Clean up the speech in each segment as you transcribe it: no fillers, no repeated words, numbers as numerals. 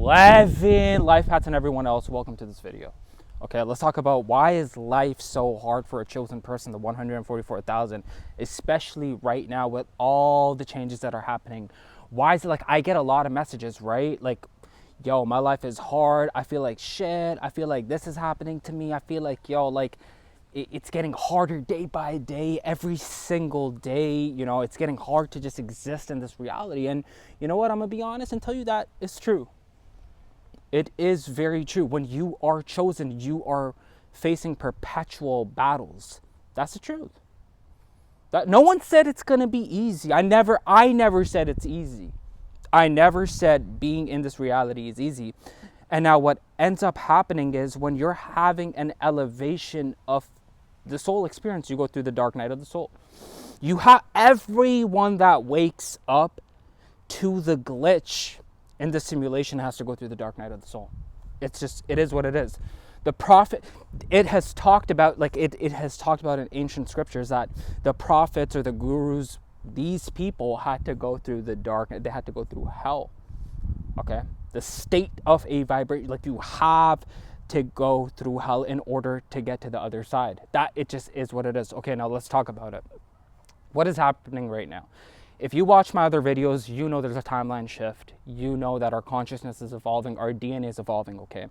11 life paths and everyone else, welcome to this video. Okay, let's talk about why is life so hard for a chosen person, the 144,000, especially right now with all the changes that are happening. Why is it like I get a lot of messages, right? Like, yo, my life is hard. I feel like shit. I feel like this is happening to me. I feel like, yo, like it's getting harder day by day, every single day. You know, it's getting hard to just exist in this reality. And you know what? I'm gonna be honest and tell you that it's true. It is very true. When you are chosen, you are facing perpetual battles. That's the truth. That no one said it's gonna be easy. I never said it's easy. I never said being in this reality is easy. And now what ends up happening is when you're having an elevation of the soul experience, you go through the dark night of the soul. You have everyone that wakes up to the glitch in the simulation has to go through the dark night of the soul. It's just, it is what it is. The prophet, it has talked about, like it has talked about in ancient scriptures that the prophets or the gurus, these people had to go through the dark, they had to go through hell. Okay? The state of a vibration, like you have to go through hell in order to get to the other side. That, it just is what it is. Okay, now let's talk about it. What is happening right now? If you watch my other videos, you know there's a timeline shift. You know that our consciousness is evolving, our DNA is evolving, okay?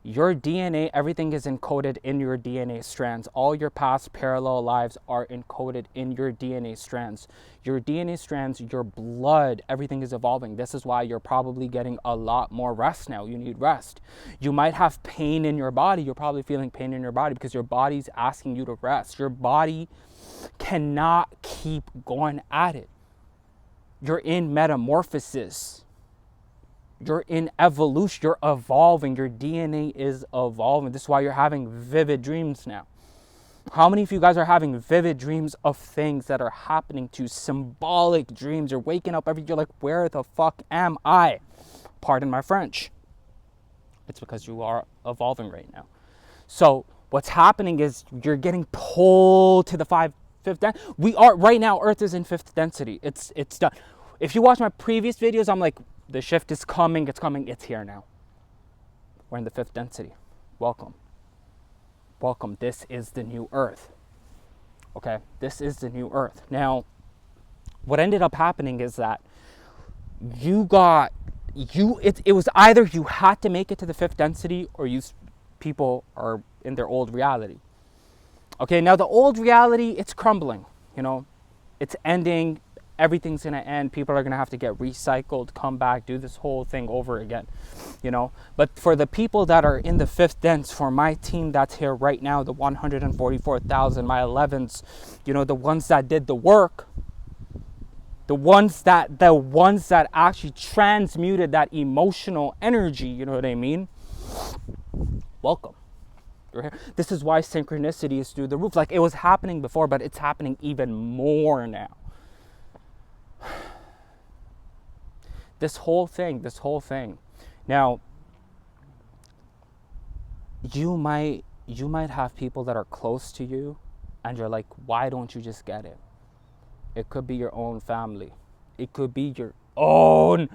Your DNA, everything is encoded in your DNA strands. All your past parallel lives are encoded in your DNA strands. Your DNA strands, your blood, everything is evolving. This is why you're probably getting a lot more rest now. You need rest. You might have pain in your body. You're probably feeling pain in your body because your body's asking you to rest. Your body cannot keep going at it. You're in metamorphosis. You're in evolution. You're evolving. Your DNA is evolving. This is why you're having vivid dreams now. How many of you guys are having vivid dreams of things that are happening to you? Symbolic dreams. You're waking up you're like, where the fuck am I? Pardon my French. It's because you are evolving right now. So what's happening is you're getting pulled to the fifth density. We are right now, Earth is in fifth density. It's done. If you watch my previous videos, I'm like, the shift is coming, it's here now. We're in the fifth density. Welcome. Welcome. This is the new Earth. Okay, this is the new Earth. Now, what ended up happening is that it was either you had to make it to the fifth density or people are in their old reality. Okay, now the old reality, it's crumbling, you know, it's ending. Everything's going to end. People are going to have to get recycled, come back, do this whole thing over again, you know. But for the people that are in the fifth dense, for my team that's here right now, the 144,000, my 11s, you know, the ones that did the work, the ones that actually transmuted that emotional energy, you know what I mean? Welcome. You're here. This is why synchronicity is through the roof. Like it was happening before, but it's happening even more now. This whole thing. Now, you might have people that are close to you and you're like, why don't you just get it? It could be your own family. It could be your own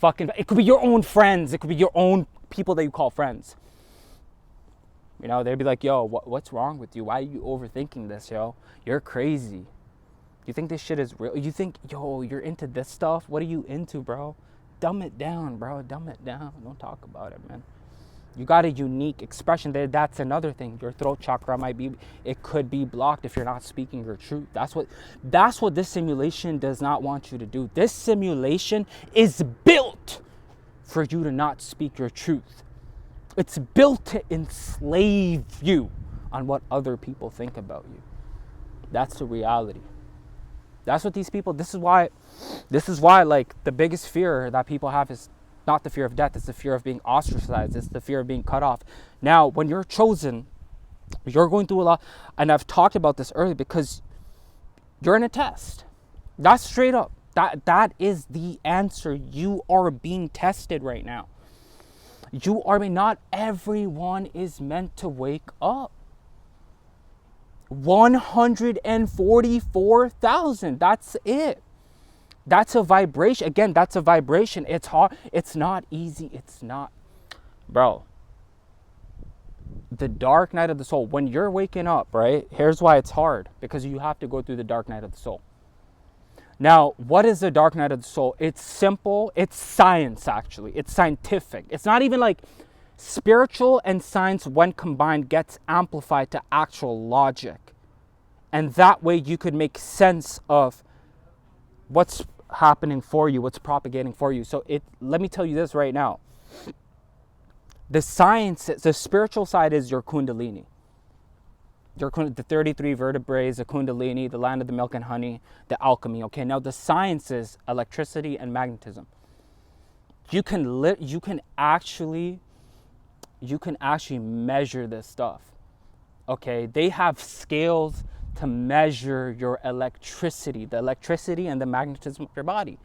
it could be your own friends. It could be your own people that you call friends. You know, they'd be like, yo, what's wrong with you? Why are you overthinking this, yo? You're crazy. You think this shit is real? You think, yo, you're into this stuff? What are you into, bro? Dumb it down, bro. Dumb it down. Don't talk about it, man. You got a unique expression there. That's another thing. Your throat chakra it could be blocked if you're not speaking your truth. That's what this simulation does not want you to do. This simulation is built for you to not speak your truth. It's built to enslave you on what other people think about you. That's the reality. That's what these people, this is why like the biggest fear that people have is not the fear of death, it's the fear of being ostracized, it's the fear of being cut off. Now, when you're chosen, you're going through a lot, and I've talked about this earlier because you're in a test. That's straight up. That is the answer. You are being tested right now. Not everyone is meant to wake up. 144,000, that's it. That's a vibration. Again, that's a vibration. It's hard. It's not easy. It's not, bro. The dark night of the soul, when you're waking up, right? Here's why it's hard, because you have to go through the dark night of the soul. Now, what is the dark night of the soul? It's simple. It's science, actually. It's scientific. It's not even like spiritual and science, when combined, gets amplified to actual logic. And that way you could make sense of what's happening for you, what's propagating for you. So let me tell you this right now. The science, the spiritual side is your kundalini. The 33 vertebrae, the kundalini, the land of the milk and honey, the alchemy. Okay, now the science is electricity and magnetism. You can actually measure this stuff. Okay, they have scales to measure your electricity, the electricity and the magnetism of your body.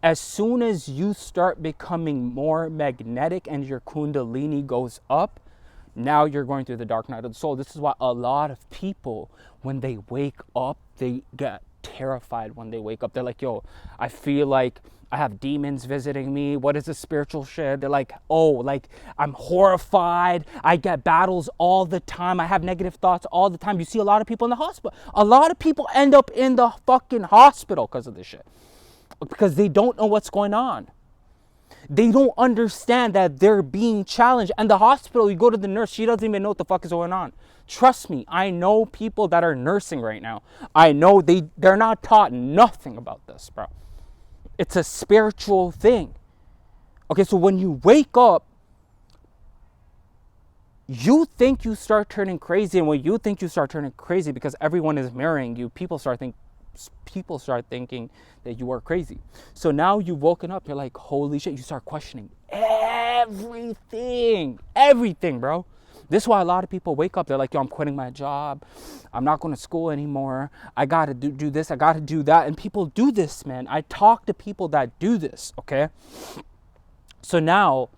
As soon as you start becoming more magnetic and your kundalini goes up, now you're going through the dark night of the soul. This is why a lot of people, when they wake up, they get terrified when they wake up. They're like, yo, I feel like I have demons visiting me. What is this spiritual shit? They're like, oh, like I'm horrified. I get battles all the time. I have negative thoughts all the time. You see a lot of people in the hospital. A lot of people end up in the fucking hospital because of this shit. Because they don't know what's going on. They don't understand that they're being challenged. And the hospital, you go to the nurse, she doesn't even know what the fuck is going on. Trust me, I know people that are nursing right now. I know they're not taught nothing about this, bro. It's a spiritual thing. Okay, so when you wake up, you think you start turning crazy. And when you think you start turning crazy because everyone is mirroring you, people start thinking that you are crazy. So now you've woken up, you're like, holy shit, you start questioning everything, bro. This is why a lot of people wake up, they're like, yo, I'm quitting my job. I'm not going to school anymore. I got to do this. I got to do that. And people do this, man. I talk to people that do this, okay? So now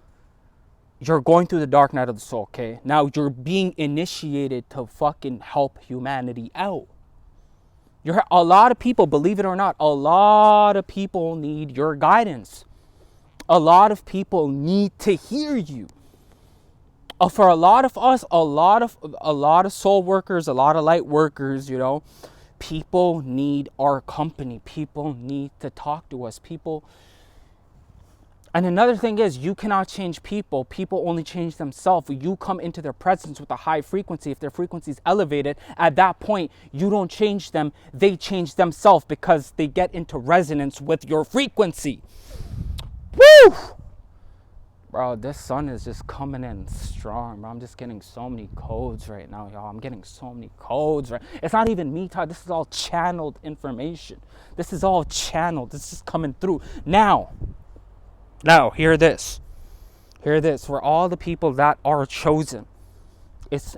you're going through the dark night of the soul, okay? Now you're being initiated to fucking help humanity out. A lot of people, believe it or not, a lot of people need your guidance. A lot of people need to hear you. For a lot of us, a lot of soul workers, a lot of light workers, you know, people need our company. People need to talk to us. And another thing is, you cannot change people. People only change themselves. You come into their presence with a high frequency. If their frequency is elevated, at that point, you don't change them. They change themselves because they get into resonance with your frequency. Woo! Bro, this sun is just coming in strong, bro. I'm just getting so many codes right now, y'all. I'm getting so many codes, right? It's not even me talking. This is all channeled information. This is all channeled. This is coming through. Now, hear this. Hear this. For all the people that are chosen,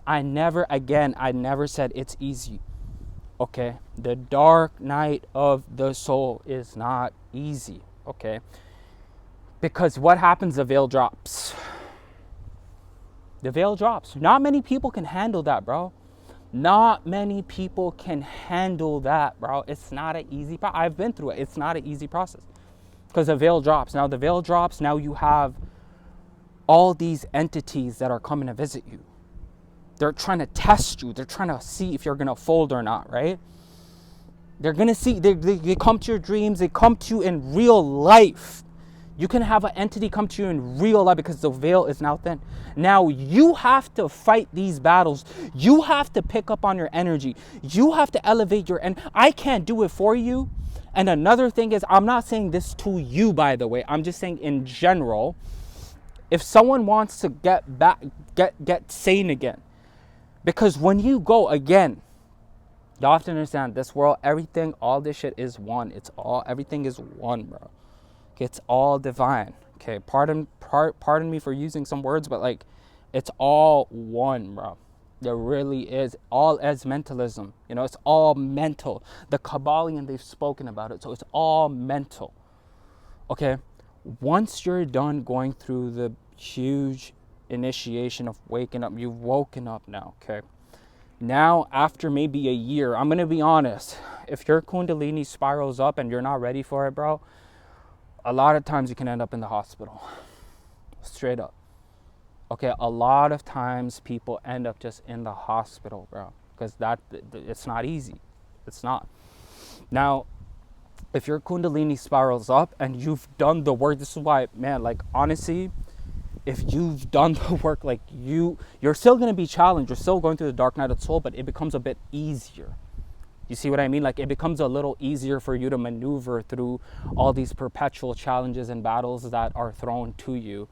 I never said it's easy. Okay? The dark night of the soul is not easy. Okay? Because what happens, the veil drops. The veil drops. Not many people can handle that, bro. Not many people can handle that, bro. It's not an easy process. I've been through it. It's not an easy process. Because the veil drops. Now the veil drops. Now you have all these entities that are coming to visit you. They're trying to test you. They're trying to see if you're going to fold or not, right? They're going to see. They come to your dreams. They come to you in real life. You can have an entity come to you in real life because the veil is now thin. Now you have to fight these battles. You have to pick up on your energy. You have to elevate your energy. I can't do it for you. And another thing is, I'm not saying this to you, by the way. I'm just saying in general, if someone wants to get sane again, because when you go again, you have to understand this world, everything, all this shit is one. Everything is one, bro. It's all divine. Okay, pardon me for using some words, but like, it's all one, bro. There really is. All as mentalism, you know, it's all mental. The Kabbalion, they've spoken about it, so it's all mental. Okay, once you're done going through the huge initiation of waking up, you've woken up now. Okay, Now, after maybe a year, I'm gonna be honest, if your Kundalini spirals up and you're not ready for it, bro, a lot of times you can end up in the hospital. Straight up. Okay, a lot of times people end up just in the hospital, bro, because it's not easy. It's not. Now, if your Kundalini spirals up and you've done the work, this is why, man, like, honestly, if you've done the work, like, you're still going to be challenged. You're still going through the dark night of the soul, but it becomes a bit easier. You see what I mean? Like, it becomes a little easier for you to maneuver through all these perpetual challenges and battles that are thrown to you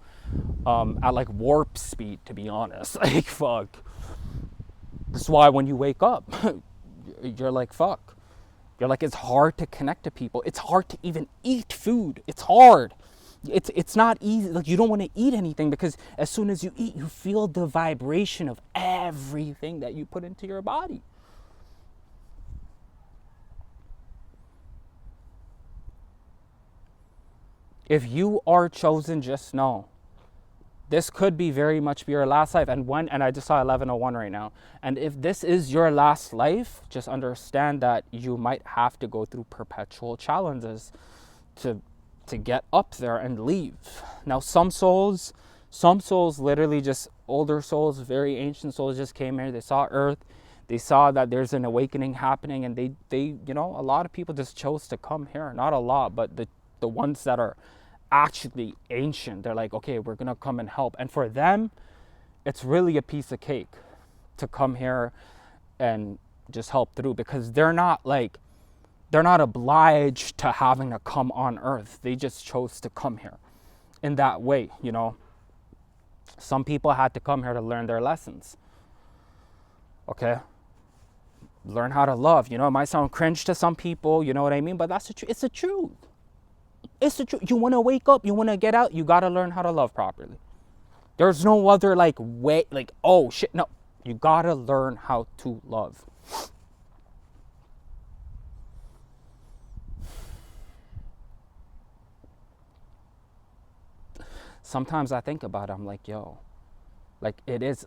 at like warp speed, to be honest. Like, fuck. This is why when you wake up, you're like, fuck. You're like, it's hard to connect to people. It's hard to even eat food. It's hard. It's not easy. Like, you don't want to eat anything because as soon as you eat, you feel the vibration of everything that you put into your body. If you are chosen, just know this could be very much be your last life. And I just saw 1101 right now. And if this is your last life, just understand that you might have to go through perpetual challenges to get up there and leave. Now, some souls literally, just older souls, very ancient souls, just came here. They saw Earth. They saw that there's an awakening happening, and they a lot of people just chose to come here. Not a lot, but the ones that are actually ancient, they're like, okay, we're gonna come and help. And for them, it's really a piece of cake to come here and just help through, because they're not obliged to having to come on Earth. They just chose to come here in that way. Some people had to come here to learn their lessons. Okay, learn how to love. It might sound cringe to some people, you know what I mean, but that's it's the truth. It's the truth. You want to wake up, you want to get out, you got to learn how to love properly. There's no other way, oh shit, no. You got to learn how to love. Sometimes I think about it, I'm like, yo, it's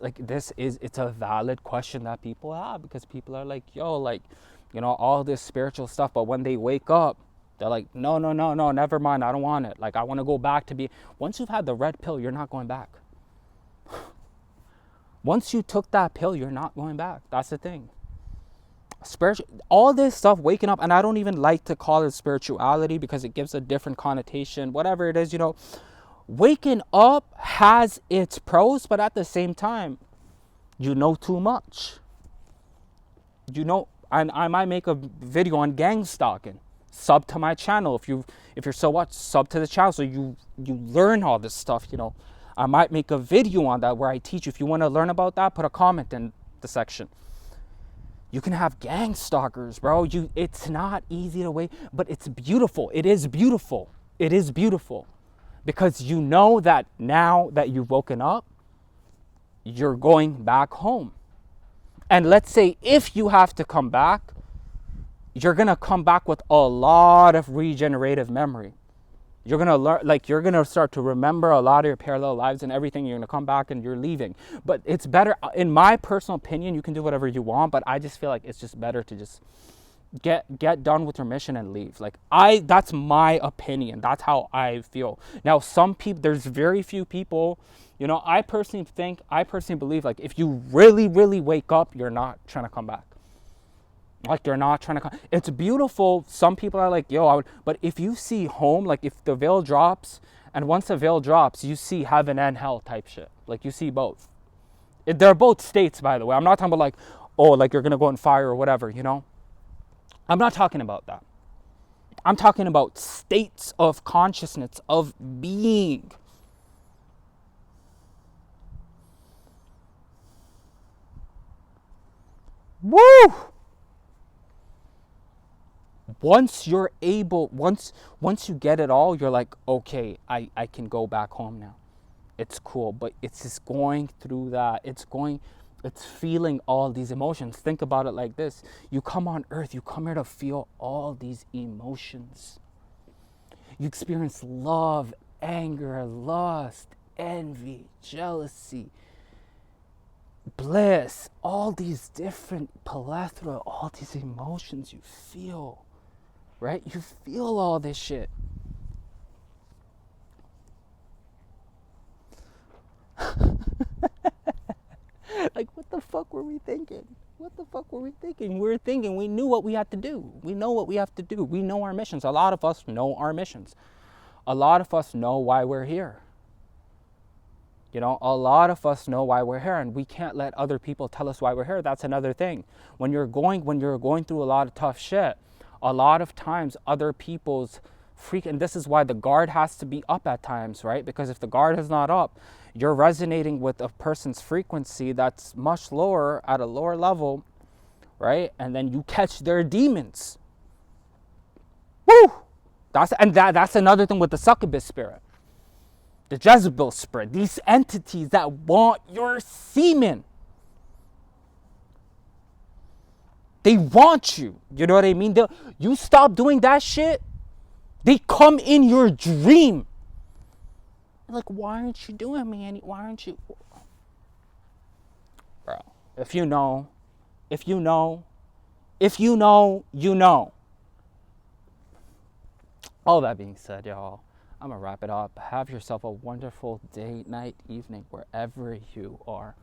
a valid question that people have, because people are like, yo, all this spiritual stuff, but when they wake up, they're like, no, never mind, I don't want it. Like, I want to go back to be. Once you've had the red pill, you're not going back. Once you took that pill, you're not going back. That's the thing. Spiritual, all this stuff, waking up, and I don't even like to call it spirituality because it gives a different connotation, whatever it is, waking up has its pros, but at the same time, you know too much. And I might make a video on gang stalking. Sub to my channel if you're so what, sub to the channel so you learn all this stuff. I might make a video on that where I teach. If you want to learn about that, put a comment in the section. You can have gang stalkers, bro. It's not easy to wait, but it's beautiful. It is beautiful. It is beautiful. Because you know that now that you've woken up, you're going back home. And let's say if you have to come back, you're going to come back with a lot of regenerative memory. You're going to learn, you're going to start to remember a lot of your parallel lives and everything. You're going to come back and you're leaving. But it's better, in my personal opinion, you can do whatever you want, but I just feel like it's just better to just get done with your mission and leave. That's my opinion. That's how I feel. Now, some people, there's very few people, I personally believe, if you really, really wake up, you're not trying to come back. You're not trying to come. It's beautiful. Some people are like, yo, but if you see home, if the veil drops, and once the veil drops, you see heaven and hell type shit. You see both. They're both states, by the way. I'm not talking about you're going to go on fire or whatever, I'm not talking about that. I'm talking about states of consciousness, of being. Woo! Once you get it all, you're like, okay, I can go back home now. It's cool, but it's just going through that. It's feeling all these emotions. Think about it like this. You come on Earth, you come here to feel all these emotions. You experience love, anger, lust, envy, jealousy, bliss, all these different plethora, all these emotions you feel, right? You feel all this shit. Like, what the fuck were we thinking? What the fuck were we thinking? We were thinking we knew what we had to do. We know what we have to do. We know our missions. A lot of us know our missions. A lot of us know why we're here. You know, a lot of us know why we're here, and we can't let other people tell us why we're here. That's another thing. When you're going through a lot of tough shit, a lot of times other people's and this is why the guard has to be up at times, right? Because if the guard is not up, you're resonating with a person's frequency that's much lower, at a lower level, right? And then you catch their demons. Woo! That's another thing with the succubus spirit. The Jezebel spirit, these entities that want your semen. They want you. You know what I mean? You stop doing that shit, they come in your dream. Like, why aren't you doing me any? Why aren't you? Bro, if you know, you know. All that being said, y'all, I'm gonna wrap it up. Have yourself a wonderful day, night, evening, wherever you are.